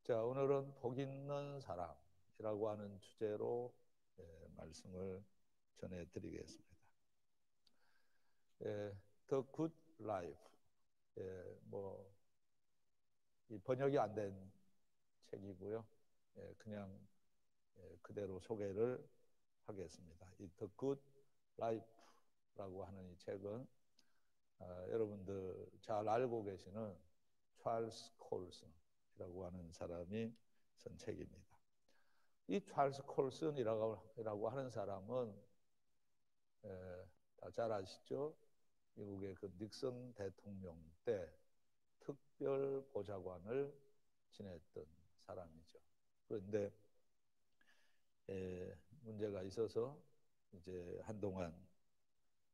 자, 오늘은 복 있는 사람이라고 하는 주제로 말씀을 전해드리겠습니다. The Good Life. 이 번역이 안 된 책이고요. 그냥 그대로 소개를 하겠습니다. 이 The Good Life라고 하는 이 책은 여러분들 잘 알고 계시는 찰스 콜슨이라고 하는 사람이 쓴 책입니다. 이 찰스 콜슨이라고 하는 사람은 다 잘 아시죠? 미국의 그 닉슨 대통령 때 특별 보좌관을 지냈던 사람이죠. 그런데 문제가 있어서 이제 한동안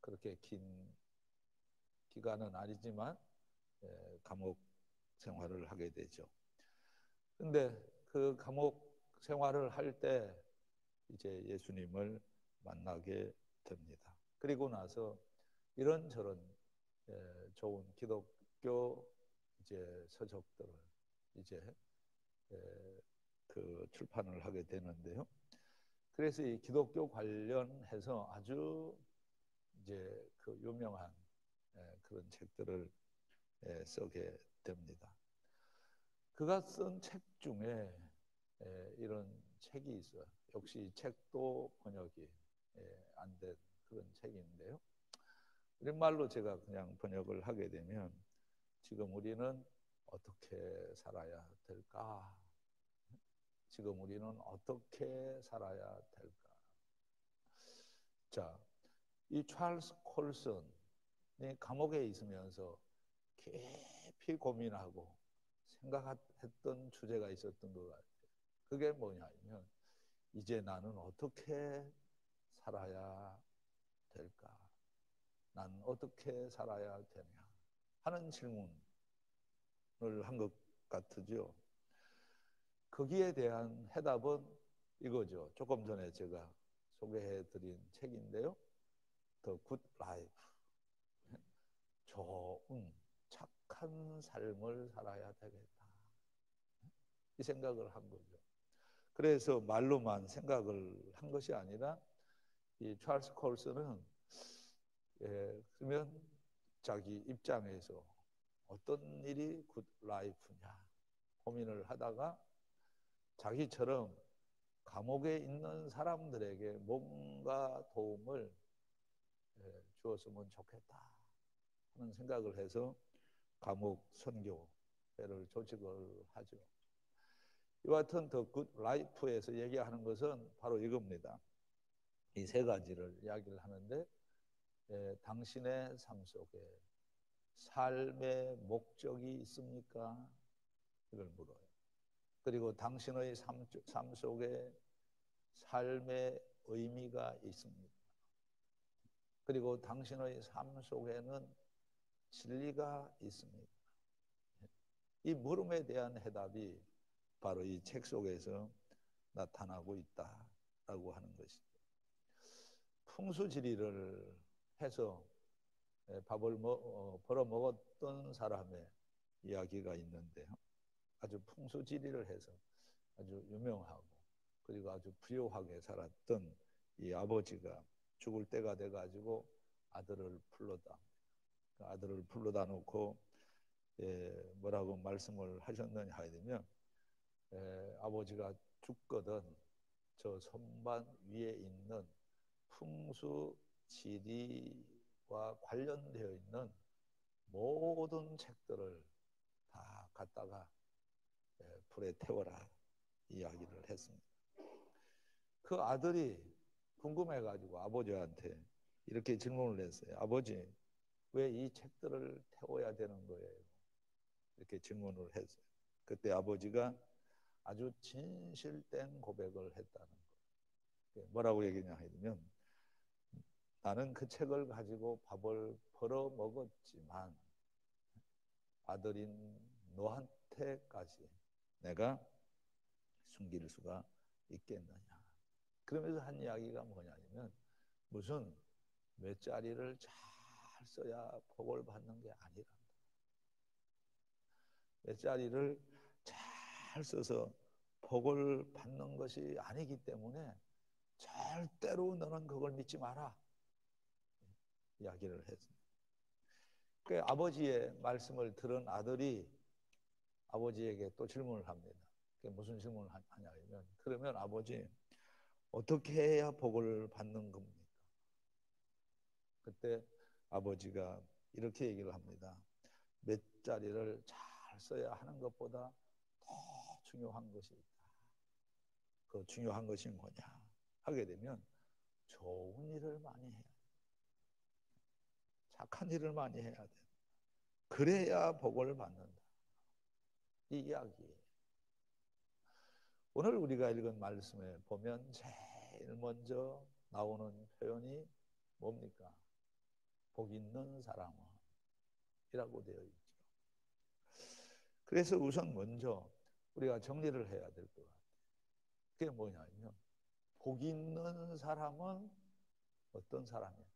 그렇게 긴 기간은 아니지만 감옥 생활을 하게 되죠. 근데 그 감옥 생활을 할 때 이제 예수님을 만나게 됩니다. 그리고 나서 이런저런 좋은 기독교 이제 서적들을 이제 그 출판을 하게 되는데요. 그래서 이 기독교 관련해서 아주 이제 그 유명한 그런 책들을 쓰게 됩니다. 그가 쓴 책 중에 이런 책이 있어요. 역시 책도 번역이 안 된 그런 책인데요. 우리말로 제가 그냥 번역을 하게 되면 지금 우리는 어떻게 살아야 될까? 지금 우리는 어떻게 살아야 될까? 자, 이 찰스 콜슨이 감옥에 있으면서 깊이 고민하고 생각했던 주제가 있었던 것 같아요. 그게 뭐냐면 이제 나는 어떻게 살아야 될까? 난 어떻게 살아야 되냐? 하는 질문을 한 것 같으죠. 거기에 대한 해답은 이거죠. 조금 전에 제가 소개해드린 책인데요. The Good Life. 좋은, 착한 삶을 살아야 되겠다. 이 생각을 한 거죠. 그래서 말로만 생각을 한 것이 아니라 이 찰스 콜슨은 그러면 자기 입장에서 어떤 일이 굿 라이프냐 고민을 하다가 자기처럼 감옥에 있는 사람들에게 뭔가 도움을 주었으면 좋겠다 하는 생각을 해서 감옥 선교회를 조직을 하죠. 이와 같은 더 굿 라이프에서 얘기하는 것은 바로 이겁니다. 이 세 가지를 이야기를 하는데 당신의 삶 속에 삶의 목적이 있습니까? 이걸 물어요. 그리고 당신의 삶 속에 삶의 의미가 있습니까? 그리고 당신의 삶 속에는 진리가 있습니까? 이 물음에 대한 해답이 바로 이 책 속에서 나타나고 있다라고 하는 것이죠. 풍수지리를 해서 밥을 벌어 먹었던 사람의 이야기가 있는데요. 아주 풍수지리를 해서 아주 유명하고 그리고 아주 부유하게 살았던 이 아버지가 죽을 때가 돼가지고 아들을 불러다. 그 아들을 불러다 놓고 뭐라고 말씀을 하셨느냐 하면 아버지가 죽거든 저 선반 위에 있는 풍수 지리와 관련되어 있는 모든 책들을 다 갖다가 불에 태워라 이야기를 했습니다. 그 아들이 궁금해가지고 아버지한테 이렇게 질문을 했어요. 아버지, 왜 이 책들을 태워야 되는 거예요? 이렇게 질문을 했어요. 그때 아버지가 아주 진실된 고백을 했다는 거예요. 뭐라고 얘기냐 하면 나는 그 책을 가지고 밥을 벌어 먹었지만 아들인 너한테까지 내가 숨길 수가 있겠느냐. 그러면서 한 이야기가 뭐냐면 무슨 몇 자리를 잘 써야 복을 받는 게 아니란다. 몇 자리를 잘 잘 써서 복을 받는 것이 아니기 때문에 절대로 너는 그걸 믿지 마라 이야기를 했습니다. 그 아버지의 말씀을 들은 아들이 아버지에게 또 질문을 합니다. 무슨 질문을 하냐면, 그러면 아버지 어떻게 해야 복을 받는 겁니까? 그때 아버지가 이렇게 얘기를 합니다. 몇 자리를 잘 써야 하는 것보다 더 중요한 것이 있다. 그 중요한 것이 뭐냐 하게 되면 좋은 일을 많이 해야 돼. 착한 일을 많이 해야 돼. 그래야 복을 받는다. 이 이야기. 오늘 우리가 읽은 말씀에 보면 제일 먼저 나오는 표현이 뭡니까? 복 있는 사람은 이라고 되어 있죠. 그래서 우선 먼저 우리가 정리를 해야 될 것 같아요. 그게 뭐냐면 복 있는 사람은 어떤 사람일까?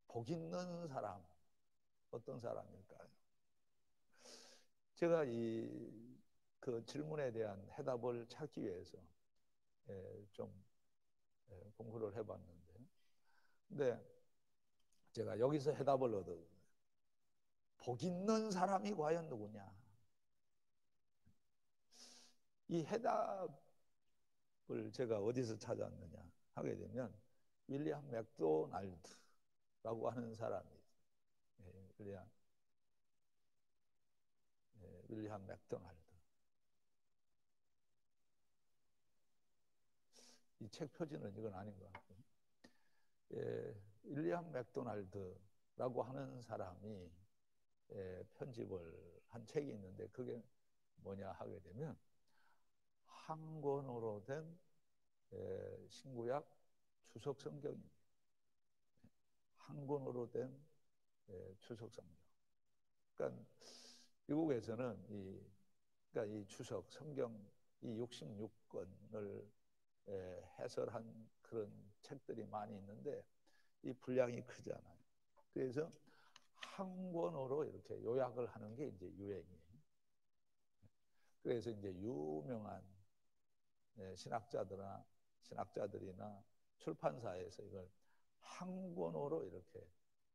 복 있는 사람 어떤 사람일까요? 제가 그 질문에 대한 해답을 찾기 위해서 좀 공부를 해봤는데, 근데 제가 여기서 해답을 얻었어요. 복 있는 사람이 과연 누구냐? 이 해답을 제가 어디서 찾았느냐 하게 되면 윌리엄 맥도날드라고 하는 사람이 있어요. 윌리엄 맥도날드. 이 책 표지는 이건 아닌 것 같고요. 윌리엄 맥도날드라고 하는 사람이 편집을 한 책이 있는데 그게 뭐냐 하게 되면 한 권으로 된 신구약 주석 성경입니다. 한 권으로 된 주석 성경. 그러니까 미국에서는 그러니까 이 주석 성경 이 66권을 해설한 그런 책들이 많이 있는데 이 분량이 크잖아요. 그래서 한 권으로 이렇게 요약을 하는 게 이제 유행이에요. 그래서 이제 유명한 신학자들이나 출판사에서 이걸 한 권으로 이렇게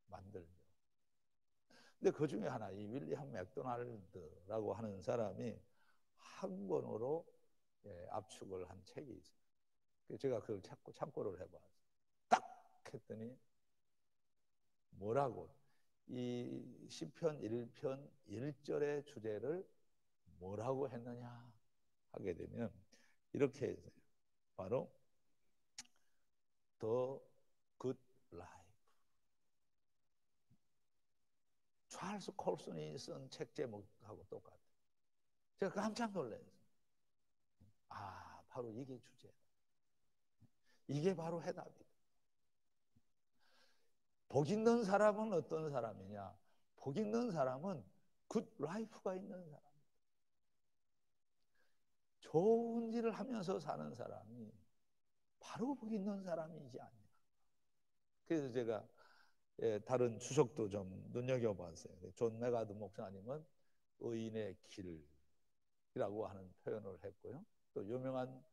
만들죠. 근데 그 중에 하나, 이 윌리엄 맥도날드라고 하는 사람이 한 권으로 압축을 한 책이 있어요. 제가 그걸 참고를 해봤어요. 딱 했더니 뭐라고? 이 시편 1편 1절의 주제를 뭐라고 했느냐 하게 되면 이렇게 했어요. 바로 The Good Life. 찰스 콜슨이 쓴 책 제목하고 똑같아요. 제가 깜짝 놀랐어요. 아, 바로 이게 주제다. 이게 바로 해답이다. 복 있는 사람은 어떤 사람이냐? 복 있는 사람은 굿 라이프가 있는 사람. 좋은 일을 하면서 사는 사람이 바로 복 있는 사람이지 않냐. 그래서 제가 다른 주석도 좀 눈여겨봤어요. 존 메가드 목사님은 의인의 길이라고 하는 표현을 했고요. 또 유명한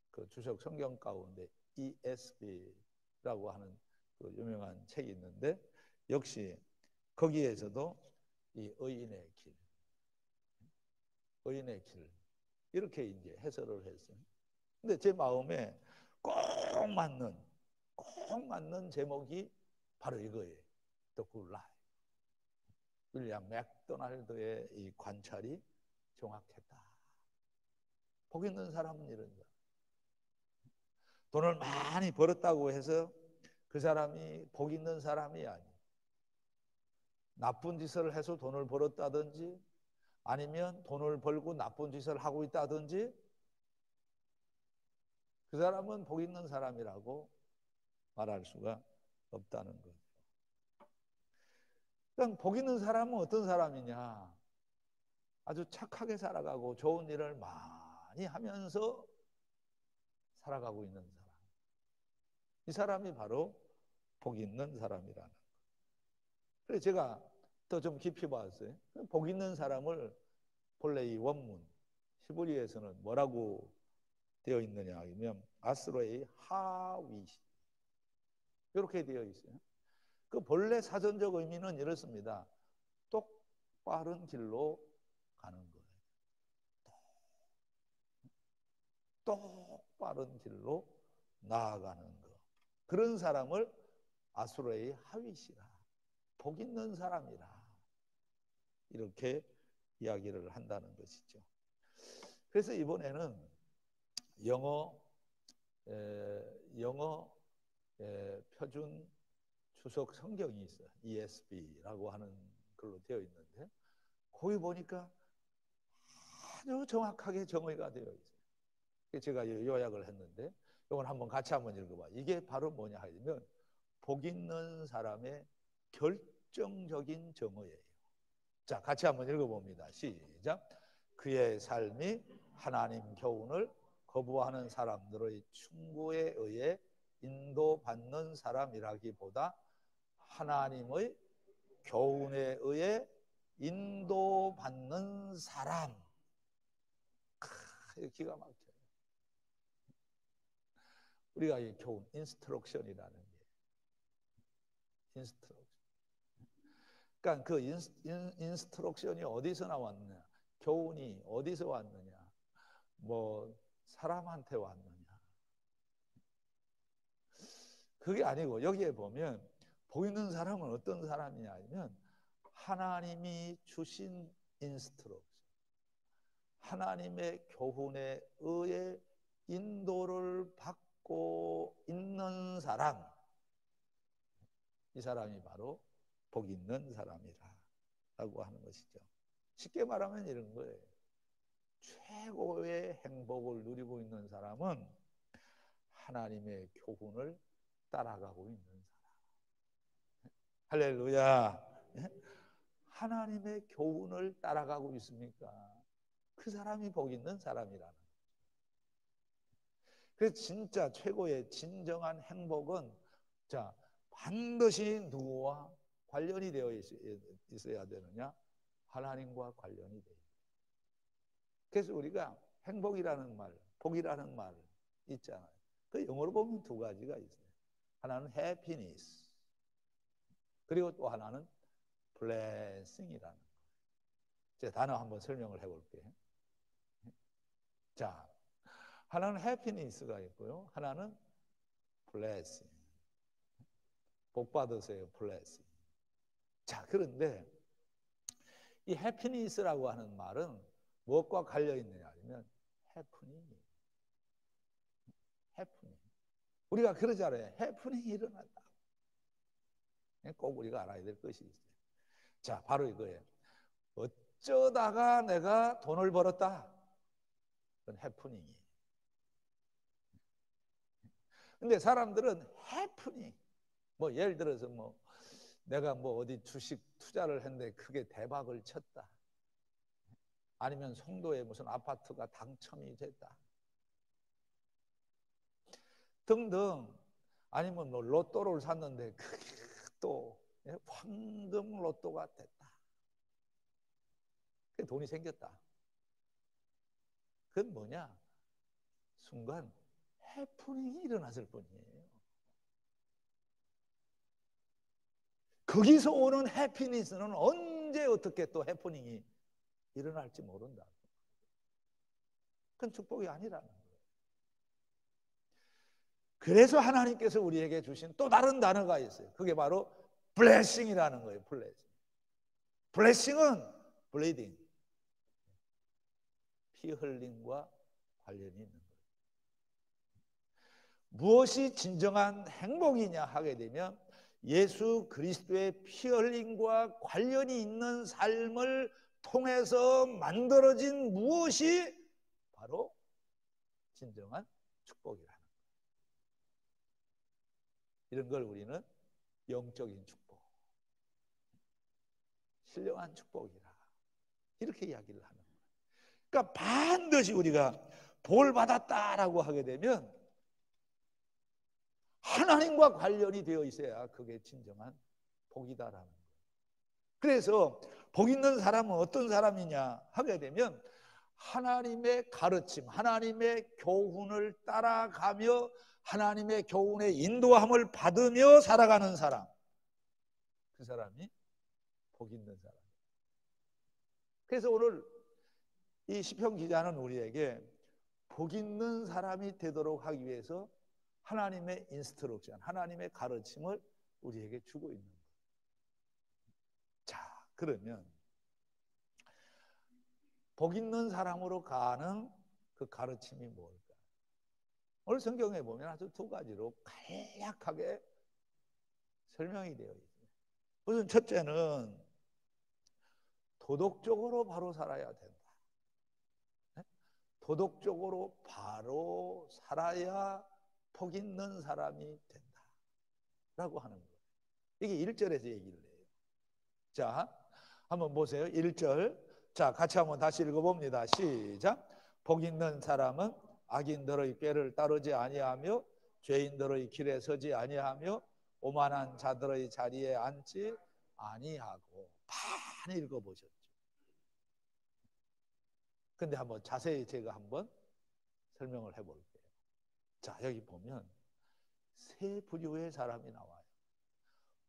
그 주석 성경 가운데 ESV라고 하는 그 유명한 책이 있는데 역시 거기에서도 이 의인의 길 이렇게 이제 해설을 했어요. 근데 제 마음에 꼭 맞는 제목이 바로 이거예요. The Good Life. 윌리엄 맥도날드의 이 관찰이 정확했다. 복 있는 사람은 이런 사람. 돈을 많이 벌었다고 해서 그 사람이 복 있는 사람이 아니에요. 나쁜 짓을 해서 돈을 벌었다든지 아니면 돈을 벌고 나쁜 짓을 하고 있다든지 그 사람은 복 있는 사람이라고 말할 수가 없다는 거죠. 그럼 복 있는 사람은 어떤 사람이냐? 아주 착하게 살아가고 좋은 일을 많이 하면서 살아가고 있는 사람. 이 사람이 바로 복 있는 사람이라는 거예요. 그래서 제가 더 좀 깊이 봤어요. 복 있는 사람을 본래 이 원문 히브리에서는 뭐라고 되어 있느냐 하면 아스로의 하위시 이렇게 되어 있어요. 그 본래 사전적 의미는 이렇습니다. 똑바른 길로 가는 거예요. 똑바른 길로 나아가는 거. 그런 사람을 아수르의 하윗이라, 복 있는 사람이라 이렇게 이야기를 한다는 것이죠. 그래서 이번에는 영어 표준 주석 성경이 있어요. ESV라고 하는 걸로 되어 있는데 거기 보니까 아주 정확하게 정의가 되어 있어요. 제가 요약을 했는데 이건 한번 같이 한번 읽어봐. 이게 바로 뭐냐 하면 복 있는 사람의 결정적인 정의예요. 자, 같이 한번 읽어봅니다. 시작. 그의 삶이 하나님 교훈을 거부하는 사람들의 충고에 의해 인도받는 사람이라기보다 하나님의 교훈에 의해 인도받는 사람. 기가 막혀요. 우리가 이 교훈, 인스트럭션이라는 게 인스트럭션. 그러니까 그 인스트럭션이 어디서 나왔느냐, 교훈이 어디서 왔느냐, 뭐 사람한테 왔느냐, 그게 아니고 여기에 보면 보이는 사람은 어떤 사람이냐 하면 하나님이 주신 인스트럭션, 하나님의 교훈에 의해 인도를 받고 있는 사람, 이 사람이 바로 복 있는 사람이라고 하는 것이죠. 쉽게 말하면 이런 거예요. 최고의 행복을 누리고 있는 사람은 하나님의 교훈을 따라가고 있는 사람. 할렐루야. 하나님의 교훈을 따라가고 있습니까? 그 사람이 복 있는 사람이라는. 그래서 진짜 최고의 진정한 행복은 자, 반드시 누구와 관련이 되어 있어야 되느냐? 하나님과 관련이 돼요. 그래서 우리가 행복이라는 말, 복이라는 말 있잖아요. 그 영어로 보면 두 가지가 있어요. 하나는 happiness, 그리고 또 하나는 blessing이라는 거예요. 제가 단어 한번 설명을 해볼게요. 자, 하나는 happiness가 있고요. 하나는 blessing. 복 받으세요, blessing. 자, 그런데 이 happiness라고 하는 말은 무엇과 관련 있느냐 하면 happening. 우리가 그러잖아요. 해프닝이 일어났다. 꼭 우리가 알아야 될 것이 있어요. 자, 바로 이거예요. 어쩌다가 내가 돈을 벌었다. 그건 해프닝이에요. 근데 사람들은 해프닝, 뭐 예를 들어서 뭐 내가 뭐 어디 주식 투자를 했는데 크게 대박을 쳤다. 아니면 송도에 무슨 아파트가 당첨이 됐다. 등등. 아니면 뭐 로또를 샀는데 크게 또 황금 로또가 됐다. 돈이 생겼다. 그건 뭐냐? 순간 해프닝이 일어났을 뿐이에요. 거기서 오는 해피니스는 언제 어떻게 또 해프닝이 일어날지 모른다. 그건 축복이 아니라는 거예요. 그래서 하나님께서 우리에게 주신 또 다른 단어가 있어요. 그게 바로 블레싱이라는 거예요. 블레싱. 블레싱은 블리딩, 피 흘림과 관련이 있는 거예요. 무엇이 진정한 행복이냐 하게 되면 예수 그리스도의 피 흘림과 관련이 있는 삶을 통해서 만들어진 무엇이 바로 진정한 축복이라는 거예요. 이런 걸 우리는 영적인 축복, 신령한 축복이라 이렇게 이야기를 하는 거예요. 그러니까 반드시 우리가 볼 받았다라고 하게 되면 하나님과 관련이 되어 있어야 그게 진정한 복이다라는 거예요. 그래서 복 있는 사람은 어떤 사람이냐 하게 되면 하나님의 가르침, 하나님의 교훈을 따라가며 하나님의 교훈의 인도함을 받으며 살아가는 사람, 그 사람이 복 있는 사람. 그래서 오늘 이 시편 기자는 우리에게 복 있는 사람이 되도록 하기 위해서 하나님의 인스트럭션, 하나님의 가르침을 우리에게 주고 있는 거예요. 자, 그러면 복 있는 사람으로 가는 그 가르침이 뭘까? 오늘 성경에 보면 아주 두 가지로 간략하게 설명이 되어 있어요. 우선 첫째는 도덕적으로 바로 살아야 된다. 도덕적으로 바로 살아야 복 있는 사람이 된다 라고 하는 거예요. 이게 1절에서 얘기를 해요. 자, 한번 보세요. 1절. 자, 같이 한번 다시 읽어봅니다. 시작. 복 있는 사람은 악인들의 꾀를 따르지 아니하며 죄인들의 길에 서지 아니하며 오만한 자들의 자리에 앉지 아니하고. 많이 읽어보셨죠? 근데 한번 자세히 제가 한번 설명을 해볼게요. 자, 여기 보면 세 부류의 사람이 나와요.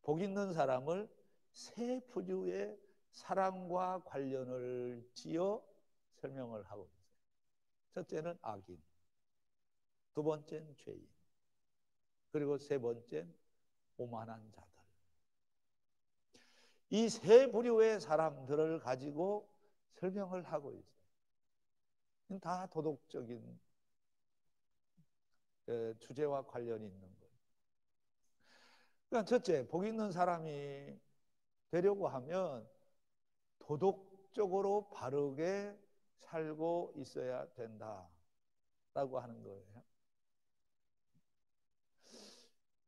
복 있는 사람을 세 부류의 사람과 관련을 지어 설명을 하고 있어요. 첫째는 악인, 두 번째는 죄인, 그리고 세 번째는 오만한 자들. 이 세 부류의 사람들을 가지고 설명을 하고 있어요. 다 도덕적인 주제와 관련이 있는 거예요. 그러니까 첫째, 복 있는 사람이 되려고 하면 도덕적으로 바르게 살고 있어야 된다라고 하는 거예요.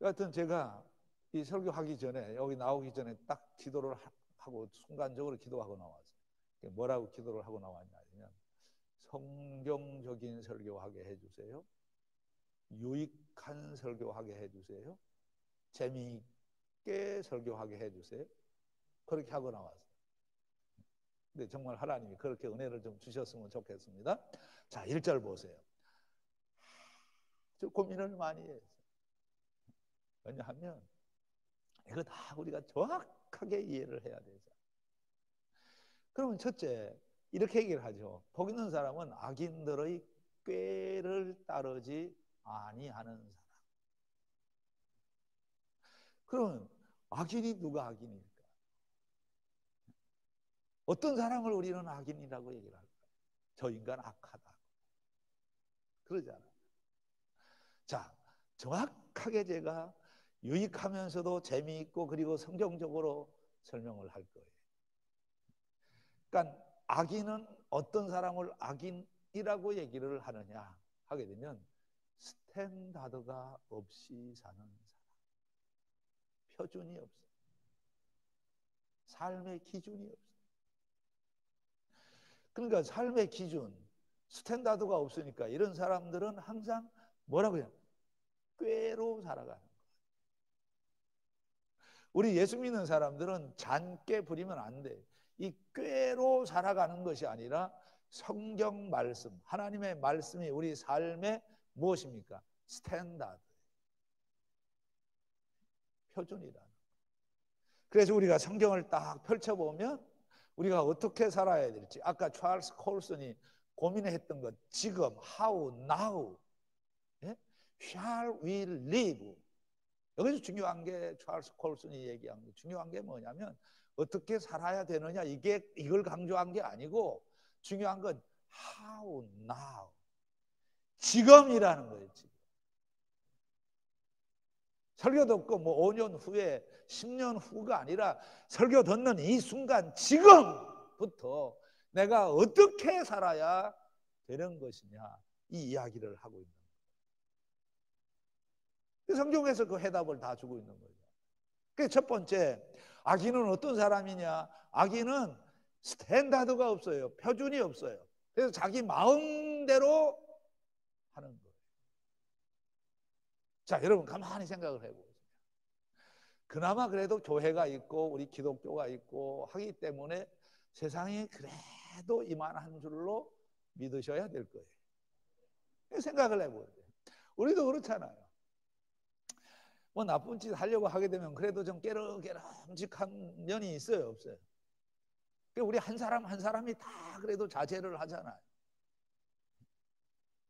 여하튼 제가 이 설교하기 전에, 여기 나오기 전에 딱 기도를 하고 순간적으로 기도하고 나왔어요. 뭐라고 기도를 하고 나왔냐면 성경적인 설교하게 해주세요. 유익한 설교하게 해주세요. 재미있게 설교하게 해주세요. 그렇게 하고 나왔어요. 근데 정말 하나님이 그렇게 은혜를 좀 주셨으면 좋겠습니다. 자, 1절 보세요. 저 고민을 많이 했어요. 왜냐하면 이거 다 우리가 정확하게 이해를 해야 되죠. 그러면 첫째, 이렇게 얘기를 하죠. 복 있는 사람은 악인들의 꾀를 따르지 아니하는 사람. 그러면 악인이 누가 악인일까? 어떤 사람을 우리는 악인이라고 얘기를 할까요? 저 인간 악하다. 그러잖아요. 자, 정확하게 제가 유익하면서도 재미있고 그리고 성경적으로 설명을 할 거예요. 그러니까 악인은 어떤 사람을 악인이라고 얘기를 하느냐 하게 되면 스탠다드가 없이 사는 사람, 표준이 없어요. 삶의 기준이 없어요. 그러니까 삶의 기준, 스탠다드가 없으니까 이런 사람들은 항상 뭐라고 해요? 꾀로 살아가는 거예요. 우리 예수 믿는 사람들은 잔꾀 부리면 안 돼. 이 꾀로 살아가는 것이 아니라 성경 말씀, 하나님의 말씀이 우리 삶의 무엇입니까? 스탠다드, 표준이라는. 그래서 우리가 성경을 딱 펼쳐보면 우리가 어떻게 살아야 될지, 아까 찰스 콜슨이 고민했던 것, 지금, how, now, 예? shall we live. 여기서 중요한 게 찰스 콜슨이 얘기한 게 중요한 게 뭐냐면 어떻게 살아야 되느냐, 이걸 강조한 게 아니고 중요한 건 how, now, 지금이라는 거예요. 지금. 설교 듣고 뭐 5년 후에 10년 후가 아니라 설교 듣는 이 순간 지금부터 내가 어떻게 살아야 되는 것이냐, 이 이야기를 하고 있는 거예요. 성경에서 그 해답을 다 주고 있는 거죠. 그래서 첫 번째, 악인은 어떤 사람이냐? 악인은 스탠다드가 없어요. 표준이 없어요. 그래서 자기 마음대로 하는 거예요. 자, 여러분 가만히 생각을 해보세요. 그나마 그래도 교회가 있고 우리 기독교가 있고 하기 때문에 세상이 그래도 이만한 줄로 믿으셔야 될 거예요. 생각을 해보세요. 우리도 그렇잖아요. 뭐 나쁜 짓 하려고 하게 되면 그래도 좀 깨름깨름직한 면이 있어요, 없어요? 우리 한 사람 한 사람이 다 그래도 자제를 하잖아요.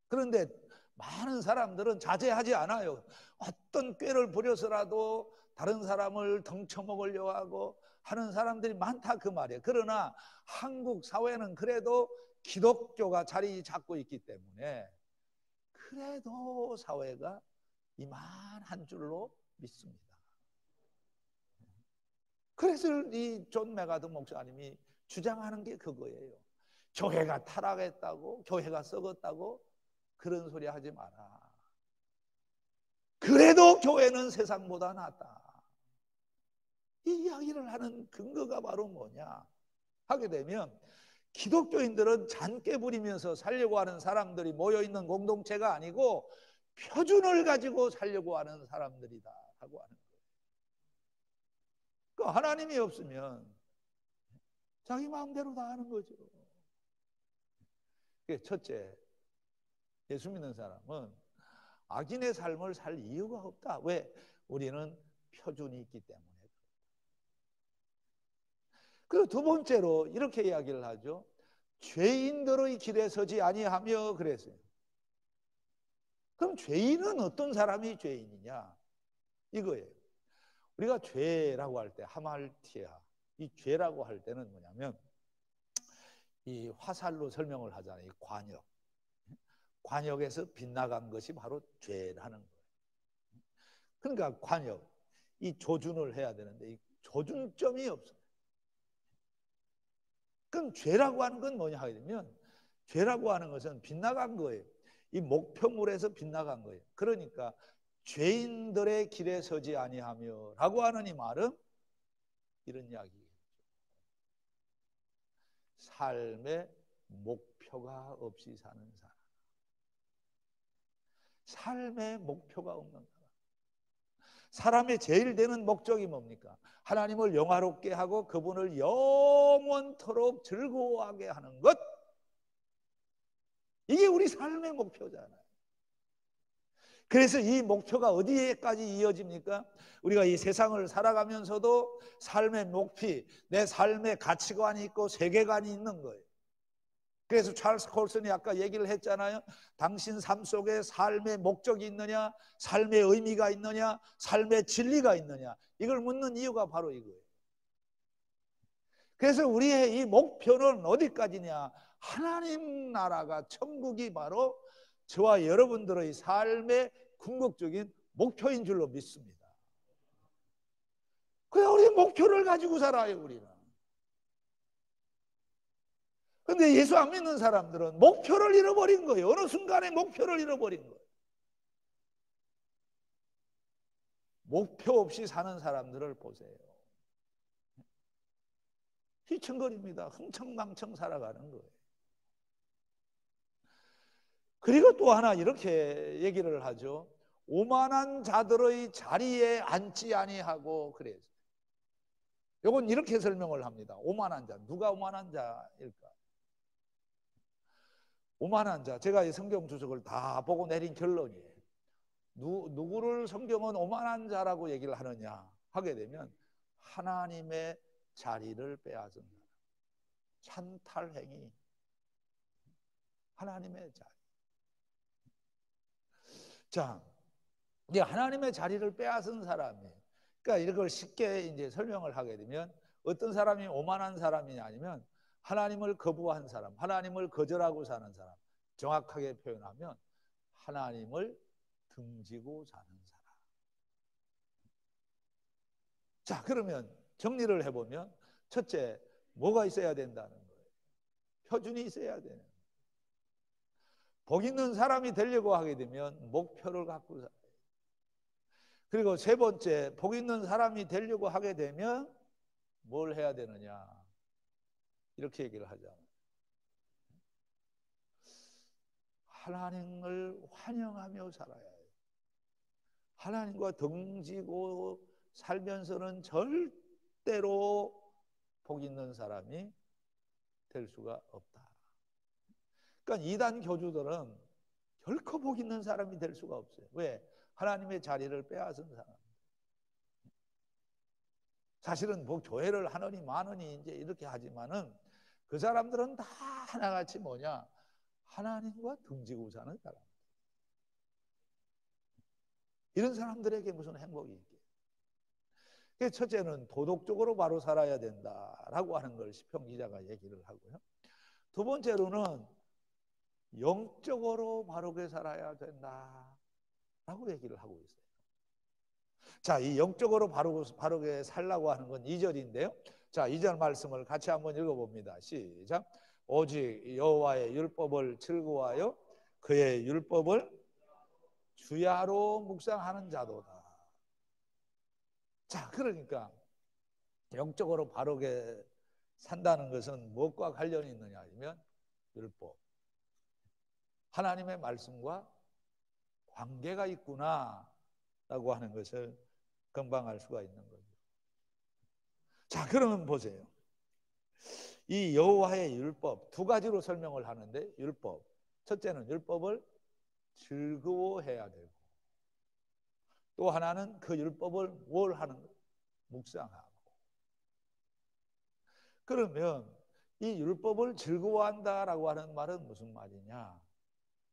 그런데 많은 사람들은 자제하지 않아요. 어떤 꾀를 부려서라도 다른 사람을 덩쳐먹으려고 하고 하는 사람들이 많다 그 말이에요. 그러나 한국 사회는 그래도 기독교가 자리 잡고 있기 때문에 그래도 사회가 이만한 줄로 믿습니다. 그래서 이 존 메가드 목사님이 주장하는 게 그거예요. 교회가 타락했다고, 교회가 썩었다고 그런 소리 하지 마라. 그래도 교회는 세상보다 낫다. 이 이야기를 하는 근거가 바로 뭐냐 하게 되면 기독교인들은 잔깨 부리면서 살려고 하는 사람들이 모여있는 공동체가 아니고 표준을 가지고 살려고 하는 사람들이다 하고 하는 거예요. 그러니까 하나님이 없으면 자기 마음대로 다 하는 거죠. 첫째, 예수 믿는 사람은 악인의 삶을 살 이유가 없다. 왜? 우리는 표준이 있기 때문에. 그리고 두 번째로 이렇게 이야기를 하죠. 죄인들의 길에 서지 아니하며 그랬어요. 그럼 죄인은 어떤 사람이 죄인이냐? 이거예요. 우리가 죄라고 할 때 하말티아, 이 죄라고 할 때는 뭐냐면 이 화살로 설명을 하잖아요. 이 관역. 관역에서 빗나간 것이 바로 죄라는 거예요. 그러니까 관역, 이 조준을 해야 되는데 이 조준점이 없어요. 그럼 죄라고 하는 건 뭐냐 하게 되면 죄라고 하는 것은 빗나간 거예요. 이 목표물에서 빗나간 거예요. 그러니까 죄인들의 길에 서지 아니하며 라고 하는 이 말은 이런 이야기예요. 삶의 목표가 없이 사는 사람. 삶의 목표가 없는 사람. 사람의 제일 되는 목적이 뭡니까? 하나님을 영화롭게 하고 그분을 영원토록 즐거워하게 하는 것. 이게 우리 삶의 목표잖아요. 그래서 이 목표가 어디에까지 이어집니까? 우리가 이 세상을 살아가면서도 삶의 목표, 내 삶의 가치관이 있고 세계관이 있는 거예요. 그래서 찰스 콜슨이 아까 얘기를 했잖아요. 당신 삶 속에 삶의 목적이 있느냐, 삶의 의미가 있느냐, 삶의 진리가 있느냐, 이걸 묻는 이유가 바로 이거예요. 그래서 우리의 이 목표는 어디까지냐? 하나님 나라가, 천국이 바로 저와 여러분들의 삶의 궁극적인 목표인 줄로 믿습니다. 그래서 우리 목표를 가지고 살아요, 우리는. 근데 예수 안 믿는 사람들은 목표를 잃어버린 거예요. 어느 순간에 목표를 잃어버린 거예요. 목표 없이 사는 사람들을 보세요. 휘청거립니다. 흥청망청 살아가는 거예요. 그리고 또 하나 이렇게 얘기를 하죠. 오만한 자들의 자리에 앉지 아니하고 그래서. 이건 이렇게 설명을 합니다. 오만한 자. 누가 오만한 자일까? 오만한 자. 제가 이 성경 주석을 다 보고 내린 결론이에요. 누구를 성경은 오만한 자라고 얘기를 하느냐 하게 되면 하나님의 자리를 빼앗은 사람. 찬탈행위. 하나님의 자리. 자, 이제 하나님의 자리를 빼앗은 사람이에요. 그러니까 이걸 쉽게 이제 설명을 하게 되면 어떤 사람이 오만한 사람이냐 아니면 하나님을 거부한 사람, 하나님을 거절하고 사는 사람. 정확하게 표현하면 하나님을 등지고 사는 사람. 자, 그러면 정리를 해보면 첫째, 뭐가 있어야 된다는 거예요? 표준이 있어야 되는 거예요. 복 있는 사람이 되려고 하게 되면 목표를 갖고 살아요. 그리고 세 번째, 복 있는 사람이 되려고 하게 되면 뭘 해야 되느냐? 이렇게 얘기를 하잖아요. 하나님을 환영하며 살아야 해요. 하나님과 등지고 살면서는 절대로 복 있는 사람이 될 수가 없다. 그러니까 이단 교주들은 결코 복 있는 사람이 될 수가 없어요. 왜? 하나님의 자리를 빼앗은 사람. 사실은 뭐 교회를 하느니 마느니 이제 이렇게 하지만은 그 사람들은 다 하나같이 뭐냐? 하나님과 등지고 사는 사람. 이런 사람들에게 무슨 행복이 있게? 첫째는 도덕적으로 바로 살아야 된다라고 하는 걸 시편 기자가 얘기를 하고요. 두 번째로는 영적으로 바르게 살아야 된다라고 얘기를 하고 있어요. 자, 이 영적으로 바르게 살라고 하는 건 2절인데요. 자, 2절 말씀을 같이 한번 읽어봅니다. 시작. 오직 여호와의 율법을 즐거워하여 그의 율법을 주야로 묵상하는 자도다. 자, 그러니까 영적으로 바르게 산다는 것은 무엇과 관련이 있느냐 하면 율법, 하나님의 말씀과 관계가 있구나라고 하는 것을 금방알 수가 있는 거죠. 자, 그러면 보세요. 이 여호와의 율법 두 가지로 설명을 하는데, 율법 첫째는 율법을 즐거워해야 되고, 또 하나는 그 율법을 뭘 하는 거예요? 묵상하고. 그러면 이 율법을 즐거워한다라고 하는 말은 무슨 말이냐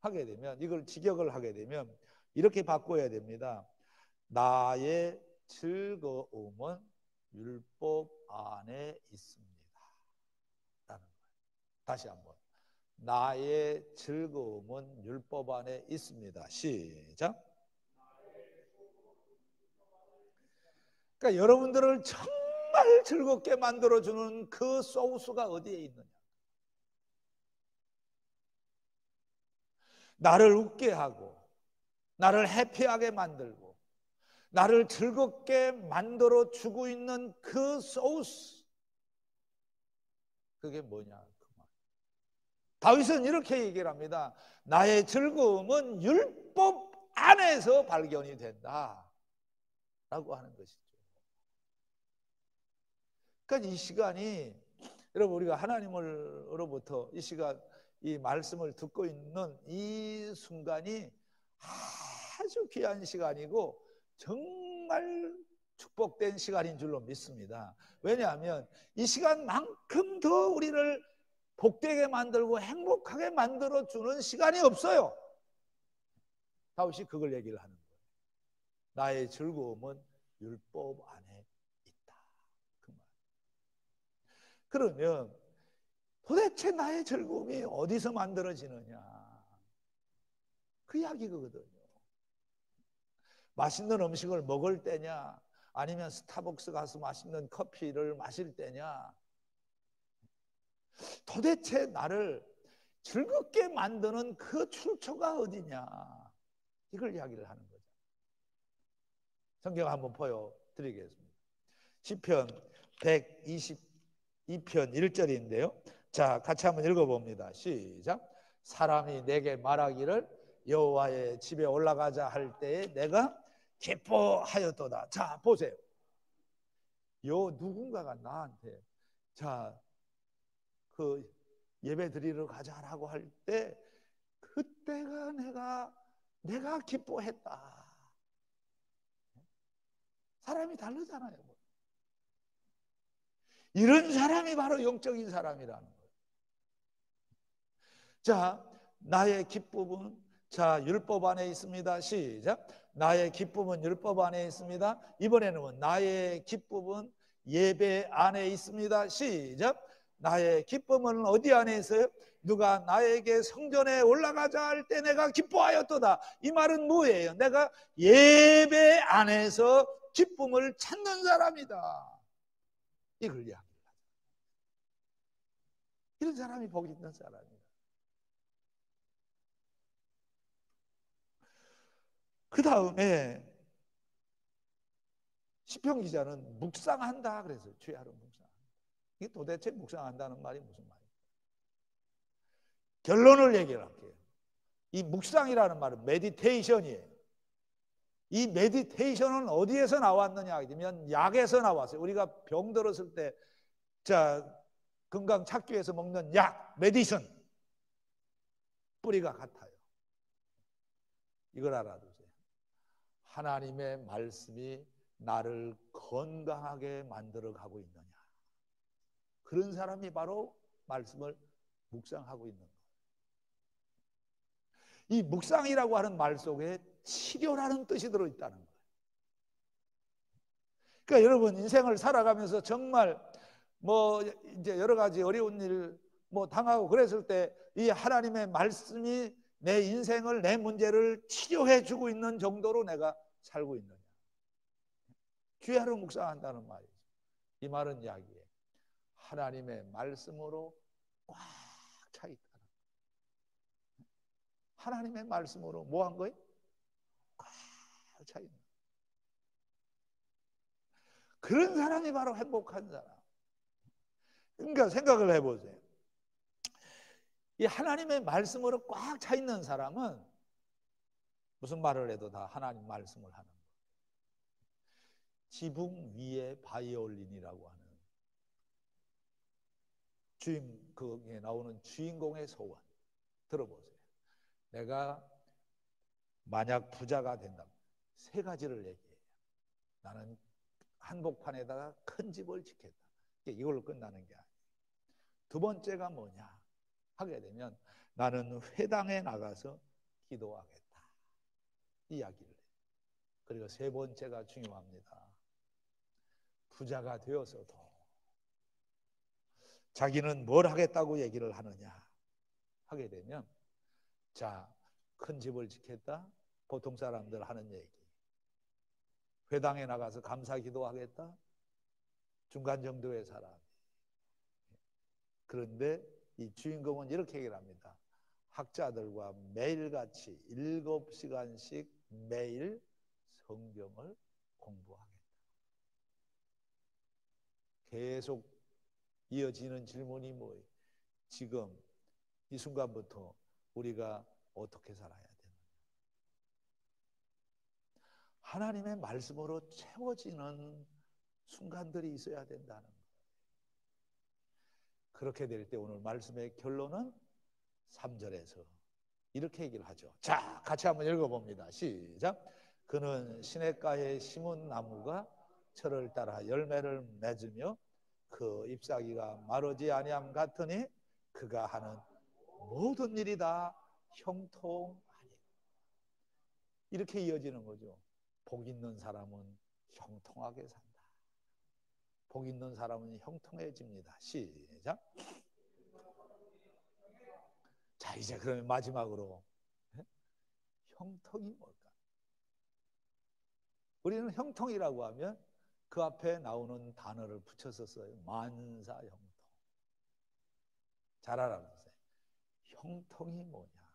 하게 되면, 이걸 직역을 하게 되면 이렇게 바꿔야 됩니다. 나의 즐거움은 율법 안에 있습니다 라는 거예요. 다시 한번. 나의 즐거움은 율법 안에 있습니다. 시작. 그러니까 여러분들을 정말 즐겁게 만들어주는 그 소스가 어디에 있느냐. 나를 웃게 하고 나를 해피하게 만들고 나를 즐겁게 만들어주고 있는 그 소스, 그게 뭐냐 그 말. 다윗은 이렇게 얘기를 합니다. 나의 즐거움은 율법 안에서 발견이 된다 라고 하는 것이죠. 그러니까 이 시간이, 여러분, 우리가 하나님으로부터 이 시간 이 말씀을 듣고 있는 이 순간이 아주 귀한 시간이고 정말 축복된 시간인 줄로 믿습니다. 왜냐하면 이 시간만큼 더 우리를 복되게 만들고 행복하게 만들어주는 시간이 없어요. 다윗이 그걸 얘기를 하는 거예요. 나의 즐거움은 율법 안에 있다. 그 말. 그러면 도대체 나의 즐거움이 어디서 만들어지느냐? 그 이야기거든요. 맛있는 음식을 먹을 때냐, 아니면 스타벅스 가서 맛있는 커피를 마실 때냐, 도대체 나를 즐겁게 만드는 그 출처가 어디냐, 이걸 이야기를 하는 거죠. 성경 한번 보여드리겠습니다. 시편 122편 1절인데요. 자, 같이 한번 읽어봅니다. 시작. 사람이 내게 말하기를 여호와의 집에 올라가자 할 때에 내가 기뻐하였도다. 자, 보세요. 요 누군가가 나한테 자, 그 예배 드리러 가자라고 할 때 그때가 내가 기뻐했다. 사람이 다르잖아요. 이런 사람이 바로 영적인 사람이라는 거예요. 자, 나의 기쁨은, 자, 율법 안에 있습니다. 시작. 나의 기쁨은 율법 안에 있습니다. 이번에는 나의 기쁨은 예배 안에 있습니다. 시작. 나의 기쁨은 어디 안에 있어요? 누가 나에게 성전에 올라가자 할 때 내가 기뻐하였도다. 이 말은 뭐예요? 내가 예배 안에서 기쁨을 찾는 사람이다. 이걸 이야기합니다. 이런 사람이 복 있는 사람이다. 그 다음에 시편 기자는 묵상한다 그랬어요. 주야로 묵상. 이게 도대체 묵상한다는 말이 무슨 말이에요? 결론을 얘기를 할게요. 이 묵상이라는 말은 메디테이션이에요. 이 메디테이션은 어디에서 나왔느냐 하면 약에서 나왔어요. 우리가 병 들었을 때 건강 찾기 위해서 먹는 약, 메디슨 뿌리가 같아요. 이걸 알아두세요. 하나님의 말씀이 나를 건강하게 만들어 가고 있느냐, 그런 사람이 바로 말씀을 묵상하고 있는 거예요. 이 묵상이라고 하는 말 속에 치료라는 뜻이 들어있다는 거예요. 그러니까 여러분, 인생을 살아가면서 정말 이제 여러 가지 어려운 일 당하고 그랬을 때 이 하나님의 말씀이 내 인생을, 내 문제를 치료해 주고 있는 정도로 내가 살고 있느냐, 귀하로 묵상한다는 말이죠. 이 말은 이야기예요. 하나님의 말씀으로 꽉 차 있다는 거예요. 하나님의 말씀으로 뭐 한 거예요? 꽉 차 있는. 그런 사람이 바로 행복한 사람. 그러니까 생각을 해보세요. 이 하나님의 말씀으로 꽉 차 있는 사람은 무슨 말을 해도 다 하나님 말씀을 하는 거예요. 지붕 위에 바이올린이라고 하는 거기에 나오는 주인공의 소원 들어보세요. 내가 만약 부자가 된다면 세 가지를 얘기해요. 나는 한복판에다가 큰 집을 짓겠다. 이걸로 끝나는 게 아니에요. 두 번째가 뭐냐 하게 되면 나는 회당에 나가서 기도하겠다, 이야기를 해요. 그리고 세 번째가 중요합니다. 부자가 되어서도 자기는 뭘 하겠다고 얘기를 하느냐 하게 되면, 큰 집을 짓겠다, 보통 사람들 하는 얘기. 회당에 나가서 감사 기도하겠다, 중간 정도의 사람. 그런데 이 주인공은 이렇게 얘기를 합니다. 학자들과 매일같이 7시간씩 매일 성경을 공부하겠다. 계속 이어지는 질문이 뭐예요? 지금 이 순간부터 우리가 어떻게 살아야 되느냐? 하나님의 말씀으로 채워지는 순간들이 있어야 된다는 거예요. 그렇게 될 때 오늘 말씀의 결론은 3절에서 이렇게 얘기를 하죠. 자, 같이 한번 읽어봅니다. 시작. 그는 시냇가에 심은 나무가 철을 따라 열매를 맺으며 그 잎사귀가 마르지 아니함 같으니 그가 하는 모든 일이 다 형통하니. 이렇게 이어지는 거죠. 복 있는 사람은 형통하게 산다. 복 있는 사람은 형통해집니다. 시작. 자, 이제 그러면 마지막으로 형통이 뭘까? 우리는 형통이라고 하면 그 앞에 나오는 단어를 붙여서 써요. 만사형통. 잘 알아보세요. 형통이 뭐냐?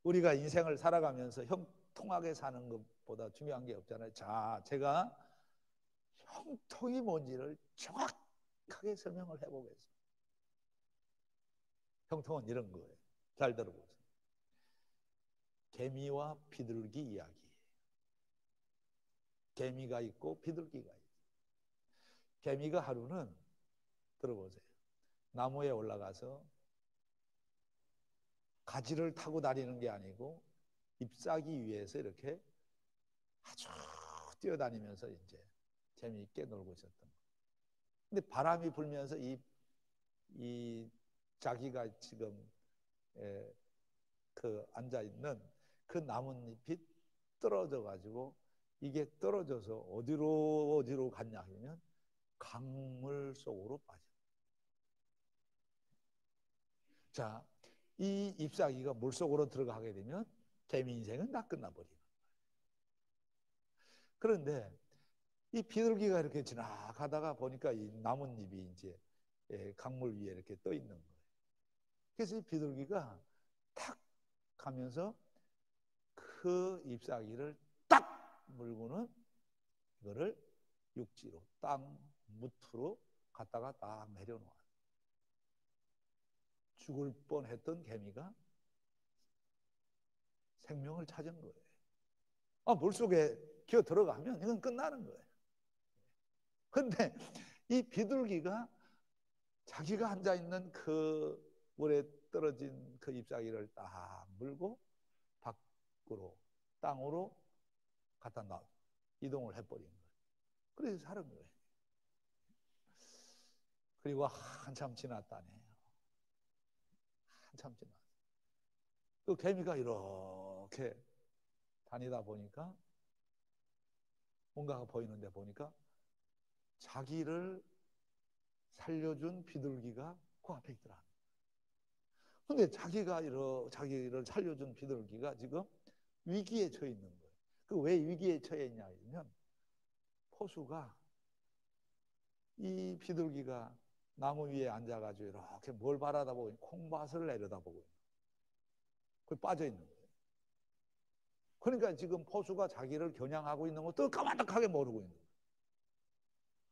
우리가 인생을 살아가면서 형통하게 사는 것보다 중요한 게 없잖아요. 자, 제가 형통이 뭔지를 정확하게 설명을 해보겠습니다. 형통은 이런 거예요. 잘 들어보세요. 개미와 비둘기 이야기. 개미가 있고 비둘기가 있고. 개미가 하루는 들어보세요. 나무에 올라가서 가지를 타고 다니는 게 아니고 잎사귀 위에서 이렇게 아주 뛰어다니면서 이제 재미있게 놀고 있었던 거예요. 근데 바람이 불면서 이 자기가 지금 앉아있는 그 나뭇잎이 떨어져 가지고 이게 떨어져서 어디로 갔냐 하면 강물 속으로 빠져. 자, 이 잎사귀가 물속으로 들어가게 되면 개미 인생은 다 끝나버리는 거예요. 그런데 이 비둘기가 이렇게 지나가다가 보니까 이 나뭇잎이 이제 강물 위에 이렇게 떠 있는 거예요. 그래서 이 비둘기가 탁 가면서 그 잎사귀를 딱 물고는 이거를 육지로, 땅 무트로 갖다가 딱 내려놓아요. 죽을 뻔했던 개미가 생명을 찾은 거예요. 물속에 기어 들어가면 이건 끝나는 거예요. 근데 이 비둘기가 자기가 앉아있는 그 물에 떨어진 그 잎사귀를 딱 물고 밖으로 땅으로 갖다 놔 이동을 해버린 거예요. 그래서 사는 거예요. 그리고 한참 지났다네요. 한참 지났어요. 그 개미가 이렇게 다니다 보니까 뭔가가 보이는데 보니까 자기를 살려준 비둘기가 그 앞에 있더라. 근데 자기를 살려준 비둘기가 지금 위기에 처해 있는 거예요. 그 왜 위기에 처해 있냐 하면 포수가 이 비둘기가 나무 위에 앉아가지고 이렇게 뭘 바라다보고 콩밭을 내려다보고 거기 빠져 있는 거예요. 그러니까 지금 포수가 자기를 겨냥하고 있는 것도 까마득하게 모르고 있는 거예요.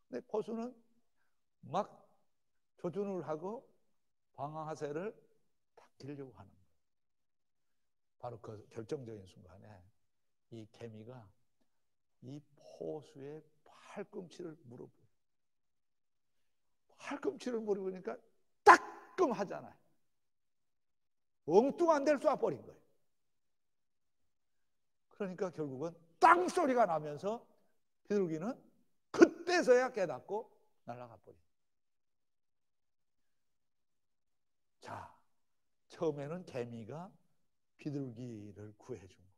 근데 포수는 막 조준을 하고 방아쇠를 탁 끼려고 하는 거예요. 바로 그 결정적인 순간에 이 개미가 이 포수의 팔꿈치를 물어버려요. 팔꿈치를 물어보니까 따끔하잖아요. 엉뚱한 데를 쏴버린 거예요. 그러니까 결국은 땅 소리가 나면서 비둘기는 그때서야 깨닫고 날아가 버린 거예요. 자, 처음에는 개미가 비둘기를 구해준 거예요.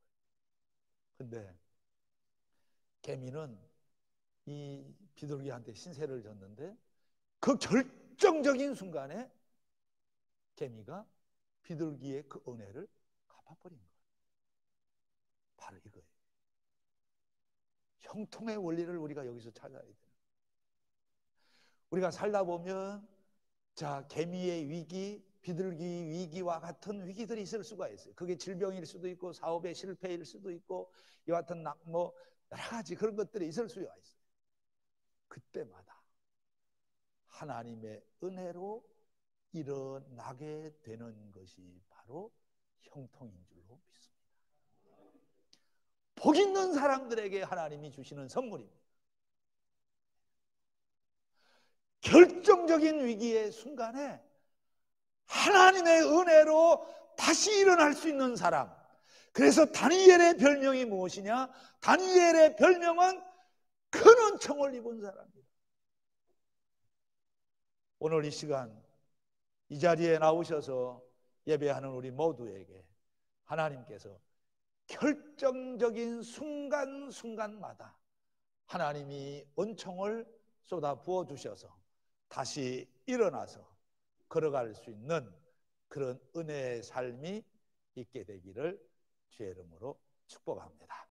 근데 개미는 이 비둘기한테 신세를 졌는데 그 결정적인 순간에 개미가 비둘기의 그 은혜를 갚아버린 거예요. 바로 이거예요. 형통의 원리를 우리가 여기서 찾아야 돼요. 우리가 살다 보면 개미의 위기, 비둘기 위기와 같은 위기들이 있을 수가 있어요. 그게 질병일 수도 있고 사업의 실패일 수도 있고 이와 같은 여러 가지 그런 것들이 있을 수가 있어요. 그때마다 하나님의 은혜로 일어나게 되는 것이 바로 형통인 줄로 믿습니다. 복 있는 사람들에게 하나님이 주시는 선물입니다. 결정적인 위기의 순간에 하나님의 은혜로 다시 일어날 수 있는 사람. 그래서 다니엘의 별명이 무엇이냐? 다니엘의 별명은 큰 은총을 입은 사람입니다. 오늘 이 시간 이 자리에 나오셔서 예배하는 우리 모두에게 하나님께서 결정적인 순간순간마다 하나님이 은총을 쏟아 부어주셔서 다시 일어나서 걸어갈 수 있는 그런 은혜의 삶이 있게 되기를 주의 이름으로 축복합니다.